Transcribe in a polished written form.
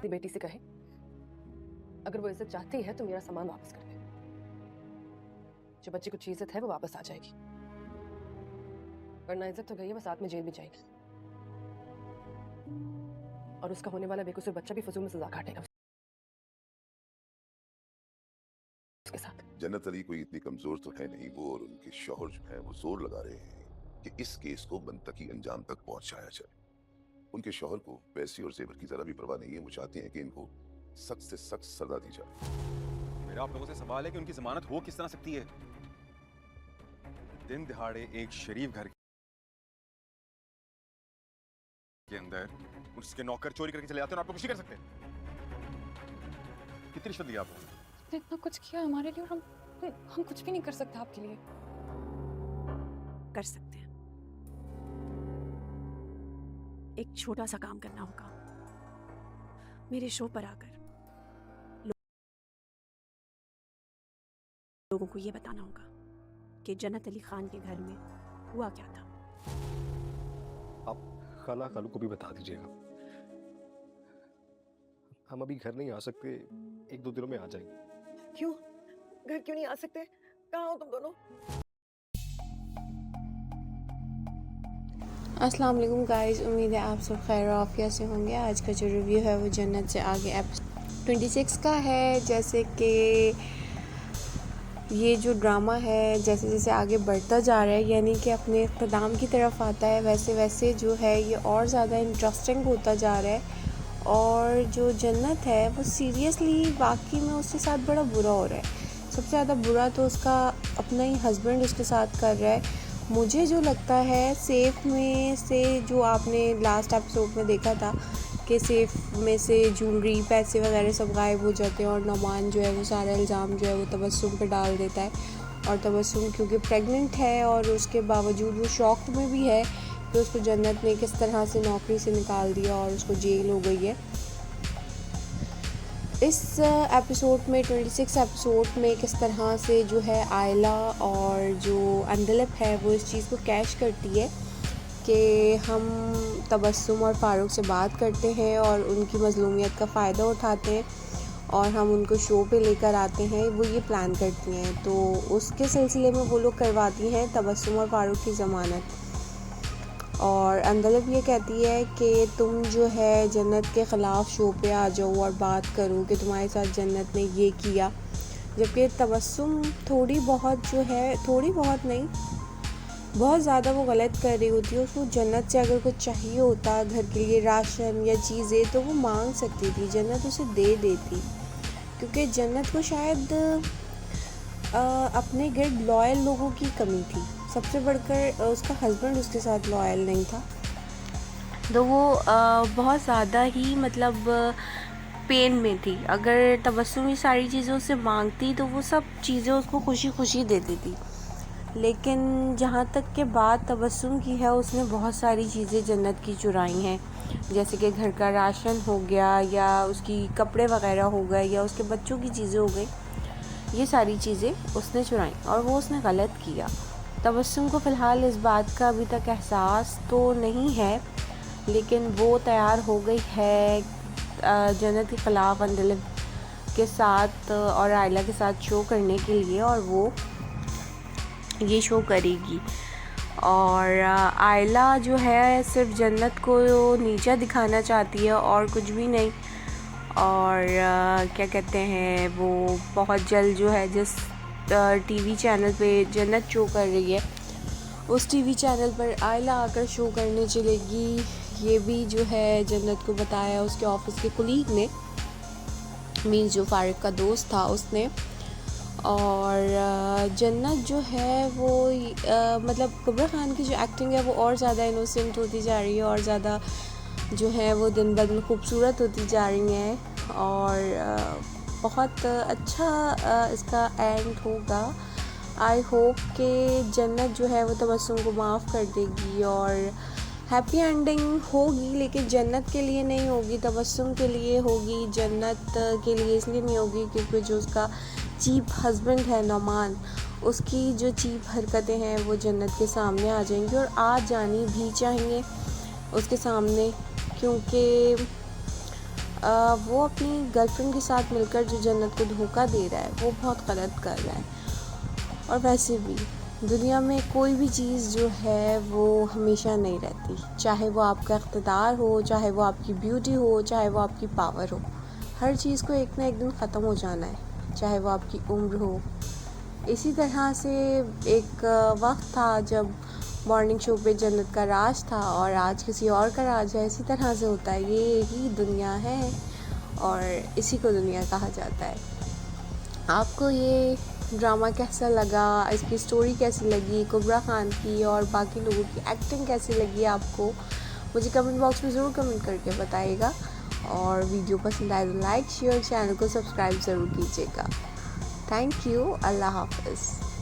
अपनी बेटी से कहे अगर वो इज्जत चाहती है तो मेरा सामान वापस कर दे। जो बच्चे को इज्जत है वो वापस आ जाएगी, वरना इज्जत तो गई है, बस साथ में जेल भी जाएगी। और उसका होने वाला बेकसूर बच्चा भी फजूल में सजा काटेगा उसके साथ। जन्नत अली कोई इतनी कमजोर तो है नहीं, वो और उनके शौहर जो है वो जोर लगा रहे हैं कि इस केस को मनतकी अंजाम तक पहुंचाया जाए। उनके शौहर को पैसे और जेवर की जरा भी परवाह नहीं है। वो चाहते हैं कि इनको सख्त से सख्त सजा दी जाए। मेरा आप लोगों से सवाल है कि उनकी जमानत हो किस तरह सकती है? दिन दिहाड़े एक शरीफ घर के अंदर उसके नौकर चोरी करके चले जाते हैं और आप लोग कुछ नहीं कर सकते? कितनी रिश्वत दी आपको? आपने इतना कुछ किया हमारे लिए और हम कुछ भी नहीं कर सकते आपके लिए। कर सकते हैं। एक छोटा सा काम करना होगा। मेरे शो पर आकर लोगों को यह बताना होगा कि जन्नत अली खान के घर में हुआ क्या था। आप खाला खालू को भी बता दीजिएगा। हम अभी घर नहीं आ सकते, 1-2 दिनों में आ जाएंगे। क्यों घर क्यों नहीं आ सकते? कहाँ हो तुम दोनों? अस्सलाम वालेकुम गाइस, उम्मीद है आप सब खैर आफियत से होंगे। आज का जो रिव्यू है वो जन्नत से आगे एपिसोड 26 का है। जैसे कि ये जो ड्रामा है जैसे जैसे आगे बढ़ता जा रहा है, यानी कि अपने इख्तिताम की तरफ आता है, वैसे वैसे जो है ये और ज़्यादा इंटरेस्टिंग होता जा रहा है। और जो जन्नत है वो सीरियसली वाकई में उसके साथ बड़ा बुरा हो रहा है। सबसे ज़्यादा बुरा तो उसका अपना ही हस्बैंड उसके साथ कर रहा है। मुझे जो लगता है सेफ़ में से, जो आपने लास्ट एपिसोड में देखा था कि सेफ़ में से ज्वेलरी पैसे वगैरह सब गायब हो जाते हैं और नौमान जो है वो सारा इल्ज़ाम जो है वो तबस्सुम पे डाल देता है। और तबस्सुम क्योंकि प्रेग्नेंट है और उसके बावजूद वो शॉक में भी है कि उसको जन्नत ने किस तरह से नौकरी से निकाल दिया और उसको जेल हो गई है। इस एपिसोड में 26 एपिसोड में किस तरह से जो है आयला और जो अंदलप है वो इस चीज़ को कैश करती है कि हम तबस्सुम और फ़ारूक से बात करते हैं और उनकी मज़लूमियत का फ़ायदा उठाते हैं और हम उनको शो पे लेकर आते हैं। वो ये प्लान करती हैं, तो उसके सिलसिले में वो लोग करवाती हैं तबस्सुम और फ़ारूक की ज़मानत। और अंदलप ये कहती है कि तुम जो है जन्नत के ख़िलाफ़ शो पे आ जाओ और बात करो कि तुम्हारे साथ जन्नत ने ये किया। जबकि तबस्सुम थोड़ी बहुत जो है, थोड़ी बहुत नहीं, बहुत ज़्यादा वो गलत कर रही होती है। उसको जन्नत से अगर कुछ चाहिए होता घर के लिए राशन या चीज़ें तो वो मांग सकती थी, जन्नत उसे दे देती। क्योंकि जन्नत को शायद अपने गिर्द लॉयल लोगों की कमी थी। सबसे बढ़कर उसका हस्बैंड उसके साथ लॉयल नहीं था, तो वो बहुत ज़्यादा ही मतलब पेन में थी। अगर तबस्सुम ये सारी चीज़ें उससे मांगती तो वो सब चीज़ें उसको खुशी खुशी देती थी। लेकिन जहाँ तक के बात तबस्सुम की है, उसने बहुत सारी चीज़ें जन्नत की चुराई हैं, जैसे कि घर का राशन हो गया या उसकी कपड़े वगैरह हो गए या उसके बच्चों की चीज़ें हो गई। ये सारी चीज़ें उसने चुराई और वो उसने गलत किया। तबस्सुम को फ़िलहाल इस बात का अभी तक एहसास तो नहीं है, लेकिन वो तैयार हो गई है जन्नत के ख़िलाफ़ अंदलप के साथ और आयला के साथ शो करने के लिए, और वो ये शो करेगी। और आयला जो है सिर्फ जन्नत को नीचा दिखाना चाहती है और कुछ भी नहीं। और क्या कहते हैं, वो बहुत जल्द जो है जिस टीवी चैनल पे जन्नत शो कर रही है उस टीवी चैनल पर आयला आकर शो करने चलेगी। ये भी जो है जन्नत को बताया उसके ऑफिस के कुलीग ने, मीन्स जो फ़ारूक का दोस्त था उसने। और जन्नत जो है वो मतलब कुबरा खान की जो एक्टिंग है वो और ज़्यादा इनोसेंट होती जा रही है और ज़्यादा जो है वो दिन ब दिन खूबसूरत होती जा रही हैं। और बहुत अच्छा इसका एंड होगा। आई होप कि जन्नत जो है वो तबस्सुम को माफ़ कर देगी और हैप्पी एंडिंग होगी, लेकिन जन्नत के लिए नहीं होगी, तबस्सुम के लिए होगी। जन्नत के लिए इसलिए नहीं होगी क्योंकि जो उसका चीप हस्बैंड है नौमान, उसकी जो चीप हरकतें हैं वो जन्नत के सामने आ जाएंगी और आ जानी भी चाहिए उसके सामने, क्योंकि वो अपनी गर्लफ्रेंड के साथ मिलकर जो जन्नत को धोखा दे रहा है वो बहुत गलत कर रहा है। और वैसे भी दुनिया में कोई भी चीज़ जो है वो हमेशा नहीं रहती, चाहे वो आपका इक़्तिदार हो, चाहे वो आपकी ब्यूटी हो, चाहे वो आपकी पावर हो। हर चीज़ को एक ना एक दिन ख़त्म हो जाना है, चाहे वो आपकी उम्र हो। इसी तरह से एक वक्त था जब मॉर्निंग शो पे जन्नत का राज था और आज किसी और का राज है। इसी तरह से होता है, ये ही दुनिया है और इसी को दुनिया कहा जाता है। आपको ये ड्रामा कैसा लगा, इसकी स्टोरी कैसी लगी, कुबरा खान की और बाकी लोगों की एक्टिंग कैसी लगी आपको, मुझे कमेंट बॉक्स में ज़रूर कमेंट करके बताइएगा। और वीडियो पसंद आए तो लाइक शेयर, चैनल को सब्सक्राइब ज़रूर कीजिएगा। Thank you. अल्लाह हाफ़िज़।